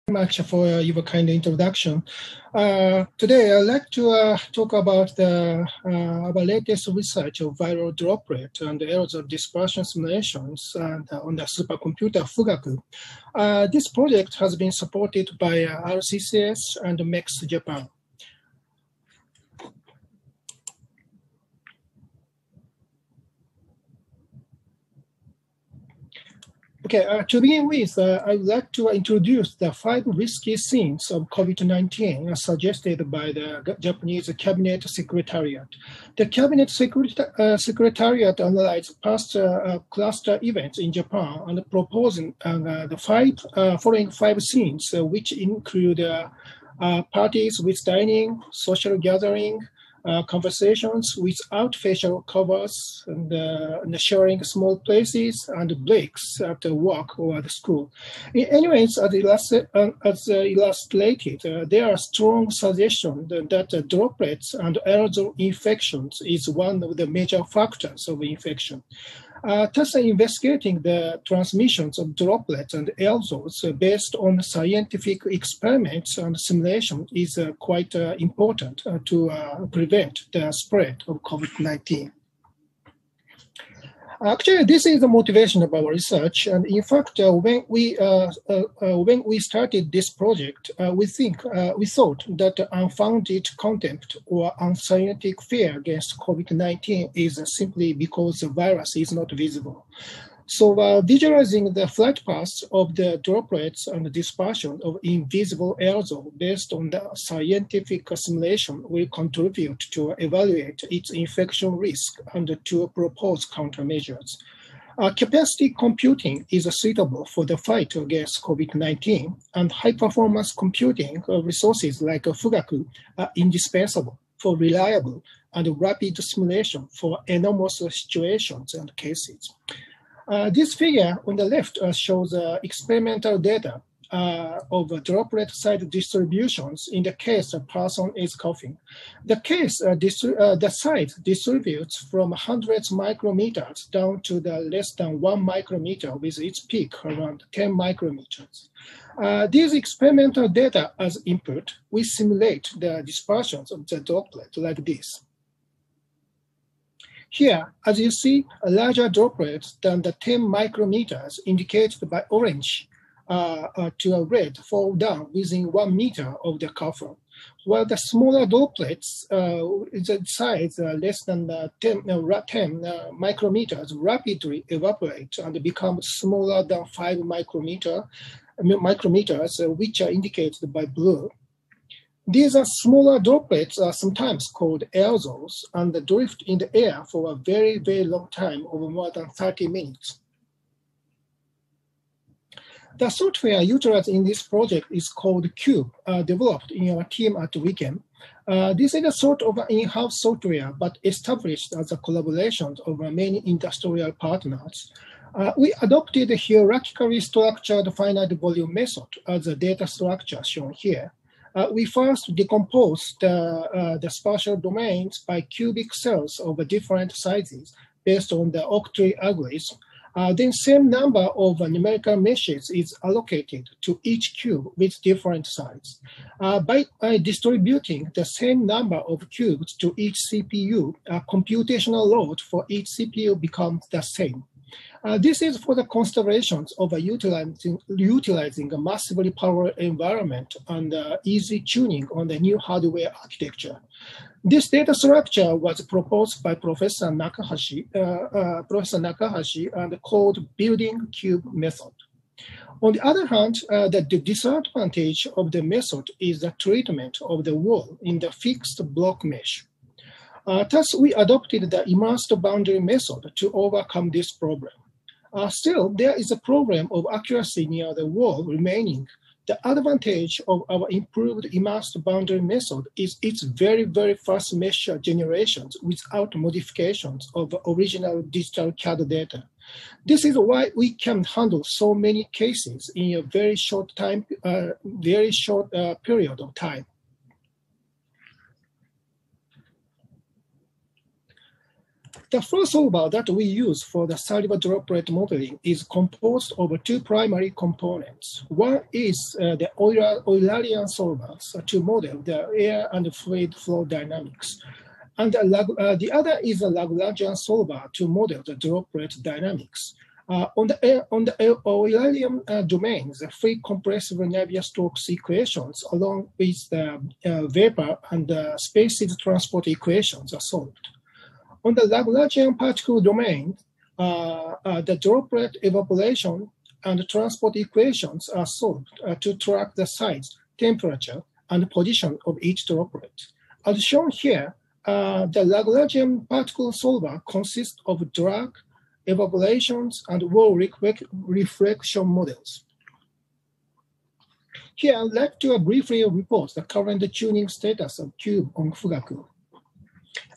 Much for your kind introduction. Today, I'd like to talk about our latest research of viral droplet and aerosol dispersion simulations on the supercomputer Fugaku. This project has been supported by R-CCS and MEX Japan. Okay, to begin with, I would like to introduce the 5 risky scenes of COVID-19 suggested by the Japanese Cabinet Secretariat. The Cabinet Secretariat analyzed past cluster events in Japan and proposing the following 5 scenes, which include parties with dining, social gathering, conversations without facial covers, and sharing small places and breaks at work or at school. Anyways, as illustrated, there are strong suggestions that droplets and aerosol infections is one of the major factors of infection. Thus, investigating the transmissions of droplets and aerosols based on scientific experiments and simulation is quite important to prevent the spread of COVID-19. Actually, this is the motivation of our research, and in fact, when we started this project, we thought that unfounded contempt or unscientific fear against COVID-19 is simply because the virus is not visible. So visualizing the flight paths of the droplets and the dispersion of invisible aerosol based on the scientific simulation will contribute to evaluate its infection risk and to propose countermeasures. Capacity computing is suitable for the fight against COVID-19, and high-performance computing resources like Fugaku are indispensable for reliable and rapid simulation for enormous situations and cases. This figure on the left shows experimental data of droplet size distributions in the case a person is coughing. The size distributes from hundreds of micrometers down to the less than 1 micrometer with its peak around 10 micrometers. These experimental data as input, we simulate the dispersions of the droplet like this. Here, as you see, larger droplets than the 10 micrometers indicated by orange to a red fall down within 1 meter of the cover, while the smaller droplets, the size less than 10 micrometers, rapidly evaporate and become smaller than 5 micrometers, which are indicated by blue. These smaller droplets are sometimes called aerosols and drift in the air for a very, very long time, over more than 30 minutes. The software utilized in this project is called Cube, developed in our team at RIKEN. This is a sort of in-house software, but established as a collaboration of many industrial partners. We adopted a hierarchically structured finite volume method as a data structure shown here. We first decomposed the spatial domains by cubic cells of different sizes based on the octree algorithm. Then same number of numerical meshes is allocated to each cube with different size. By distributing the same number of cubes to each CPU, computational load for each CPU becomes the same. This is for the considerations of utilizing a massively powered environment and easy tuning on the new hardware architecture. This data structure was proposed by Professor Nakahashi and called building cube method. On the other hand, the disadvantage of the method is the treatment of the wall in the fixed block mesh. Thus, we adopted the immersed boundary method to overcome this problem. Still, there is a problem of accuracy near the wall remaining. The advantage of our improved immersed boundary method is its very, very fast mesh generations without modifications of original digital CAD data. This is why we can handle so many cases in a very short period of time. The flow solver that we use for the cellular droplet modeling is composed of two primary components. One is the Eulerian solvers to model the air and fluid flow dynamics. And the other is a Lagrangian solver to model the droplet dynamics. On the Eulerian domains, the free compressive Navier-Stokes equations along with the vapor and the spaces transport equations are solved. On the Lagrangian particle domain, the droplet evaporation and transport equations are solved to track the size, temperature, and position of each droplet. As shown here, the Lagrangian particle solver consists of drag, evaporations, and wall reflection models. Here, I'd like to briefly report the current tuning status of cube on Fugaku.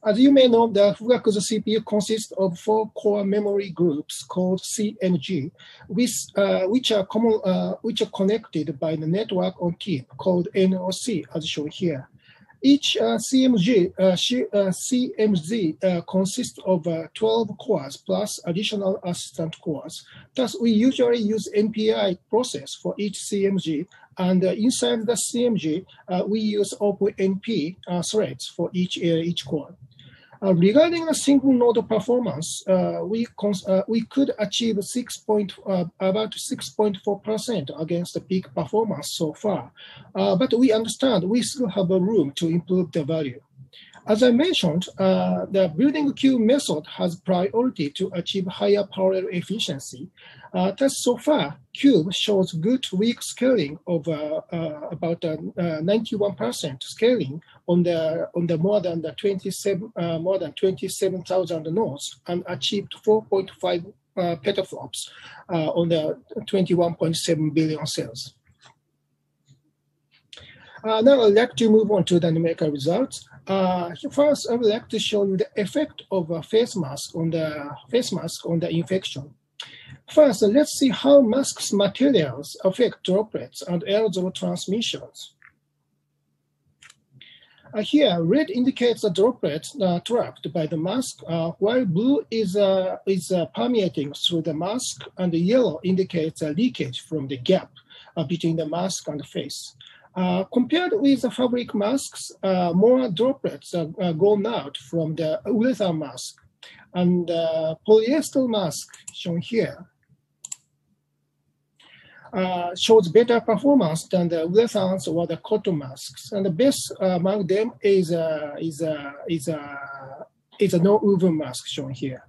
As you may know, the Fugaku's CPU consists of 4 core memory groups called CMG, which are connected by the network on chip called NOC, as shown here. Each CMZ consists of 12 cores plus additional assistant cores. Thus, we usually use NPI process for each CMG, and inside the CMG, we use OpenNP threads for each core. Regarding a single node performance, we could achieve about 6.4% against the peak performance so far, but we understand we still have a room to improve the value. As I mentioned, the building cube method has priority to achieve higher parallel efficiency. Thus, so far, cube shows good weak scaling of about 91% scaling on the more than 27,000 nodes and achieved 4.5 petaflops on the 21.7 billion cells. Now I'd like to move on to the numerical results. First, I would like to show you the effect of a face mask on the infection. First, let's see how masks materials affect droplets and aerosol transmissions. Here, red indicates the droplets trapped by the mask, while blue is permeating through the mask, and the yellow indicates a leakage from the gap between the mask and the face. Compared with the fabric masks, more droplets are gone out from the urethane mask, and polyester mask shown here shows better performance than the urethanes or the cotton masks, and the best among them is a non-woven mask shown here.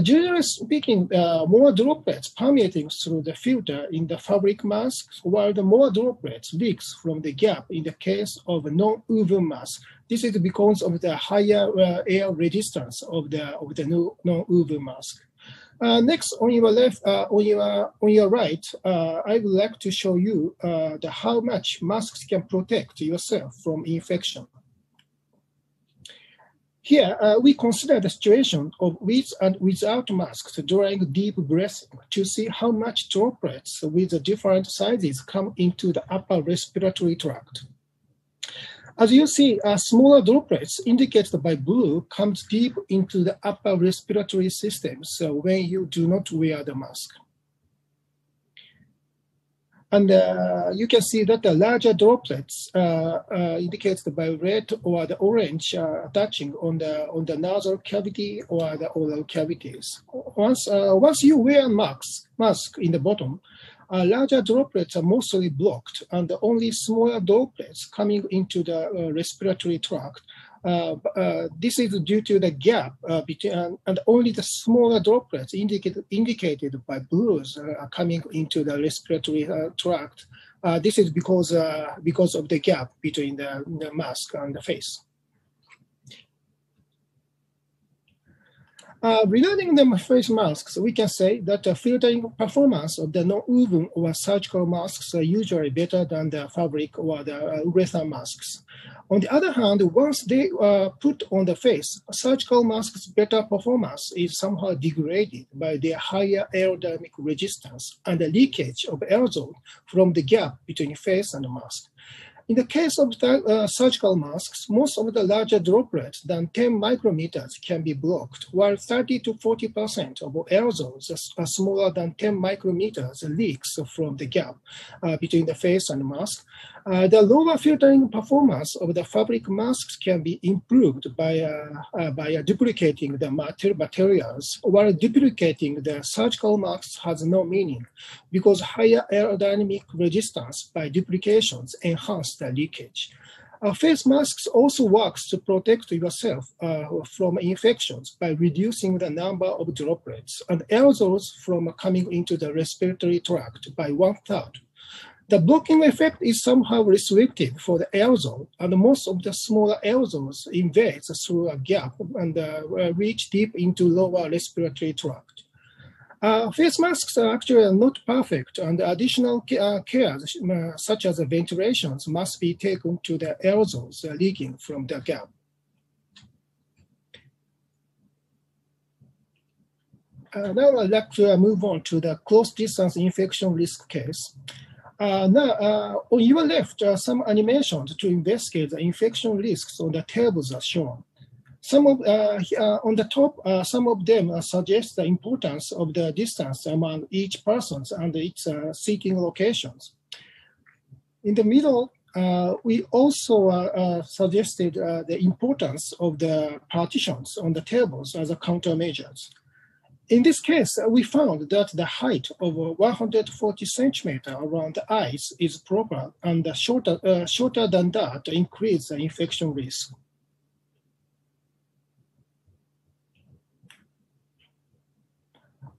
Generally speaking, more droplets permeating through the filter in the fabric masks, while the more droplets leaks from the gap in the case of a non-woven mask. This is because of the higher air resistance of the non-woven mask. Next, on your left, on your right, I would like to show you how much masks can protect yourself from infection. Here, we consider the situation of with and without masks during deep breathing to see how much droplets with the different sizes come into the upper respiratory tract. As you see, smaller droplets indicated by blue comes deep into the upper respiratory system, so when you do not wear the mask. And you can see that the larger droplets indicated by red or the orange touching on the nasal cavity or the oral cavities. Once you wear mask in the bottom, larger droplets are mostly blocked, and only smaller droplets coming into the respiratory tract. This is due to the gap between, and only the smaller droplets indicated by blues are coming into the respiratory tract. This is because of the gap between the mask and the face. Regarding the face masks, we can say that the filtering performance of the non-woven or surgical masks are usually better than the fabric or the urethane masks. On the other hand, once they are put on the face, surgical masks' better performance is somehow degraded by their higher aerodynamic resistance and the leakage of aerosol from the gap between face and mask. In the case of the, surgical masks, most of the larger droplets than 10 micrometers can be blocked, while 30 to 40% of aerosols are smaller than 10 micrometers leaks from the gap between the face and mask. The lower filtering performance of the fabric masks can be improved by duplicating the materials, while duplicating the surgical masks has no meaning because higher aerodynamic resistance by duplications enhance the leakage. Face masks also works to protect yourself from infections by reducing the number of droplets and aerosols from coming into the respiratory tract by 1/3. The blocking effect is somehow restricted for the aerosol, and most of the smaller aerosols invade through a gap and reach deep into lower respiratory tract. Face masks are actually not perfect, and additional cares such as ventilations must be taken to the aerosols leaking from the gap. Now I'd like to move on to the close-distance infection risk case. Now, on your left are some animations to investigate the infection risks on the tables are shown. Some of, on the top, some of them suggest the importance of the distance among each person and its seating locations. In the middle, we also suggested the importance of the partitions on the tables as a countermeasures. In this case, we found that the height of 140 centimeters around the eyes is proper, and shorter than that increases the infection risk.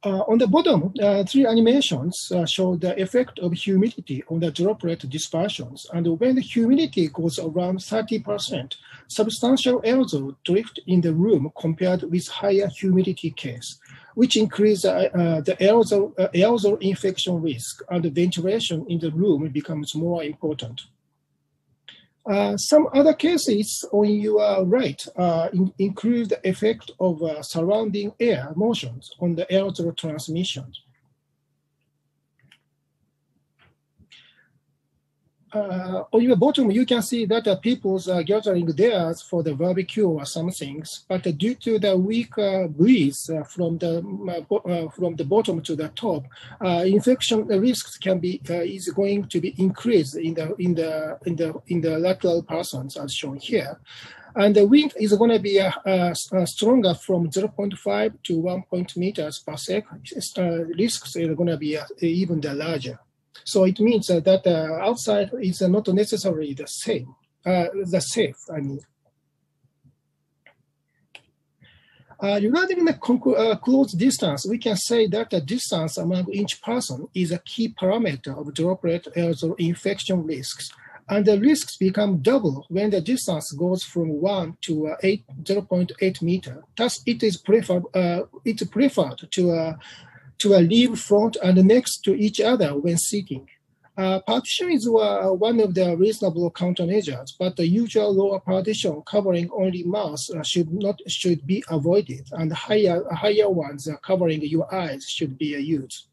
On the bottom, 3 animations show the effect of humidity on the droplet dispersions. And when the humidity goes around 30%, substantial aerosol drift in the room compared with higher humidity case, which increases the aerosol infection risk, and the ventilation in the room becomes more important. Some other cases on your right include the effect of surrounding air motions on the aerosol transmission. On your bottom, you can see that people are gathering there for the barbecue or some things, but due to the weak breeze from the bottom to the top, infection risks can be is going to be increased in the lateral persons as shown here. And the wind is going to be stronger from 0.5 to 1 meters per second. Risks are going to be even larger. So it means that outside is not necessarily the same, safe, I mean. Regarding the close distance, we can say that the distance among each person is a key parameter of droplet aerosol infection risks. And the risks become double when the distance goes from 1 to 0.8 meter. Thus, it is preferred to leave front and next to each other when seating. Partition is one of the reasonable countermeasures, but the usual lower partition covering only mouth should be avoided, and higher ones covering your eyes should be used.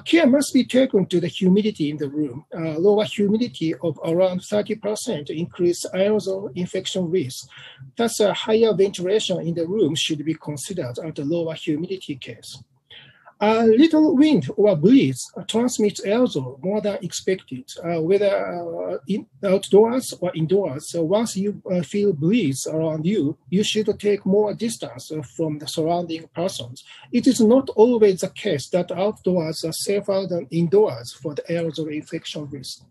Care must be taken to the humidity in the room. Lower humidity of around 30% increase aerosol infection risk. Thus, higher ventilation in the room should be considered at the lower humidity case. Little wind or breeze transmits aerosol more than expected, whether outdoors or indoors. So once you feel breeze around you, you should take more distance from the surrounding persons. It is not always the case that outdoors are safer than indoors for the aerosol infection risk.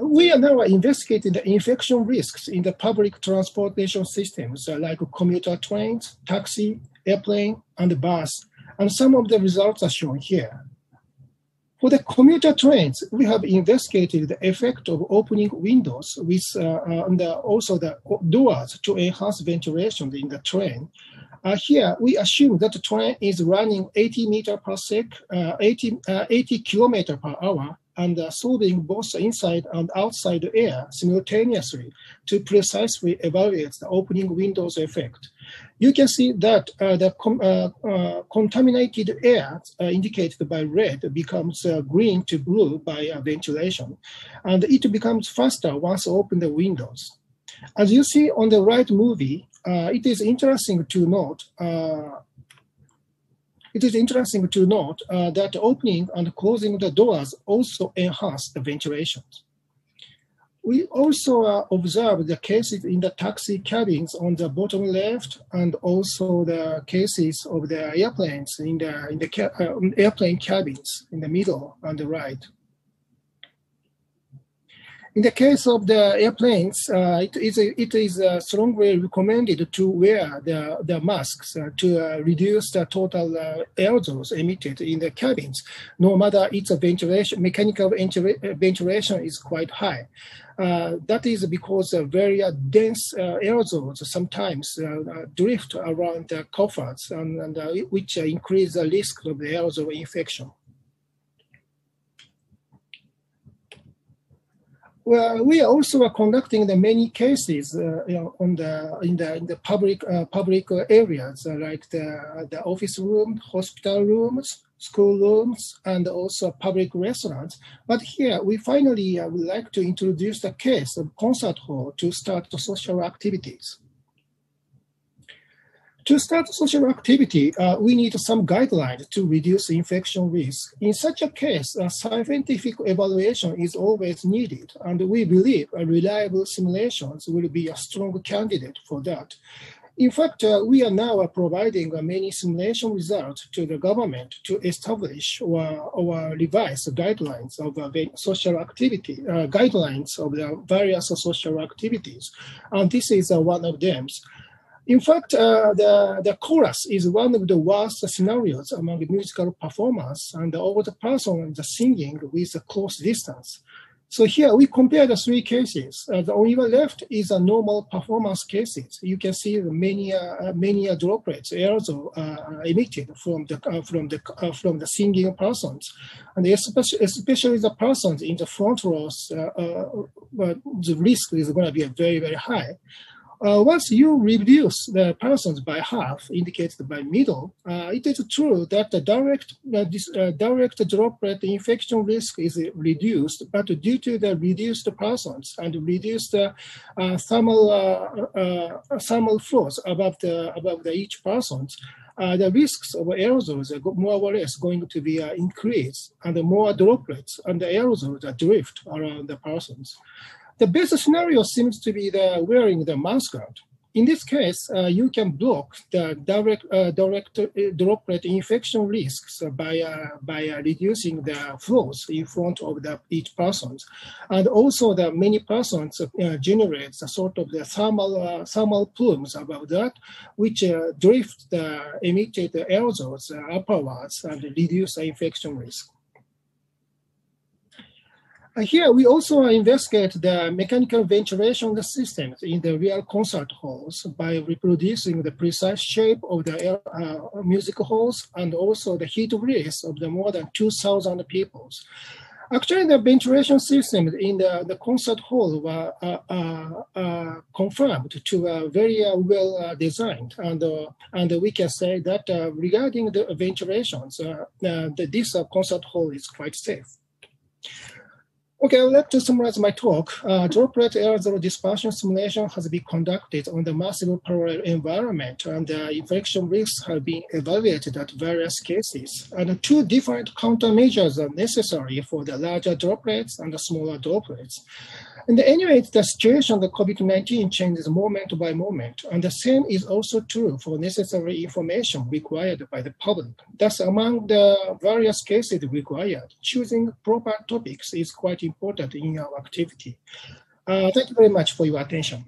We are now investigating the infection risks in the public transportation systems like commuter trains, taxi, airplane, and bus, and some of the results are shown here. For the commuter trains, we have investigated the effect of opening windows with and also the doors to enhance ventilation in the train. Here, we assume that the train is running 80 meters per second, 80 kilometers per hour, and solving both inside and outside air simultaneously to precisely evaluate the opening windows effect. You can see that the contaminated air indicated by red becomes green to blue by ventilation, and it becomes faster once open the windows. As you see on the right movie, it is interesting to note that opening and closing the doors also enhance the ventilation. We also observed the cases in the taxi cabins on the bottom left, and also the cases of the airplanes in the airplane cabins in the middle on the right. In the case of the airplanes, it is strongly recommended to wear the masks to reduce the total aerosols emitted in the cabins, no matter its mechanical ventilation is quite high. That is because very dense aerosols sometimes drift around the coffers, and which increase the risk of the aerosol infection. Well, we also are conducting the many cases in the public areas like the office room, hospital rooms, school rooms, and also public restaurants. But here we finally would like to introduce the case of concert hall to start social activities. To start social activity, we need some guidelines to reduce infection risk. In such a case, a scientific evaluation is always needed, and we believe reliable simulations will be a strong candidate for that. In fact, we are now providing many simulation results to the government to establish or revise guidelines of social activity, guidelines of the various social activities, and this is one of them. In fact, the chorus is one of the worst scenarios among musical performers, and all the person is singing with a close distance. So here we compare the three cases. On your left is a normal performance cases. You can see many droplets, aerosol emitted from the singing persons, and especially the persons in the front rows. The risk is going to be very, very high. Once you reduce the persons by half, indicated by middle, it is true that the direct droplet infection risk is reduced, but due to the reduced persons and reduced thermal flows above each persons, the risks of aerosols are more or less going to be increased, and more droplets and the aerosols drift around the persons. The best scenario seems to be wearing the mouth guard. In this case, you can block the direct droplet infection risks by reducing the flows in front of each person, and also the many persons generates a sort of the thermal plumes above that, which drift the emitted aerosols upwards and reduce the infection risk. Here, we also investigate the mechanical ventilation systems in the real concert halls by reproducing the precise shape of the music halls and also the heat release of the more than 2,000 people. Actually, the ventilation systems in the concert hall were confirmed to very well designed, and we can say that regarding the ventilations, this concert hall is quite safe. Okay, I'd like to summarize my talk. Droplet aerosol dispersion simulation has been conducted on the massive parallel environment, and infection risks have been evaluated at various cases. And two different countermeasures are necessary for the larger droplets and the smaller droplets. And anyway, the situation of the COVID-19 changes moment by moment, and the same is also true for necessary information required by the public. Thus, among the various cases required, choosing proper topics is quite important in our activity. Thank you very much for your attention.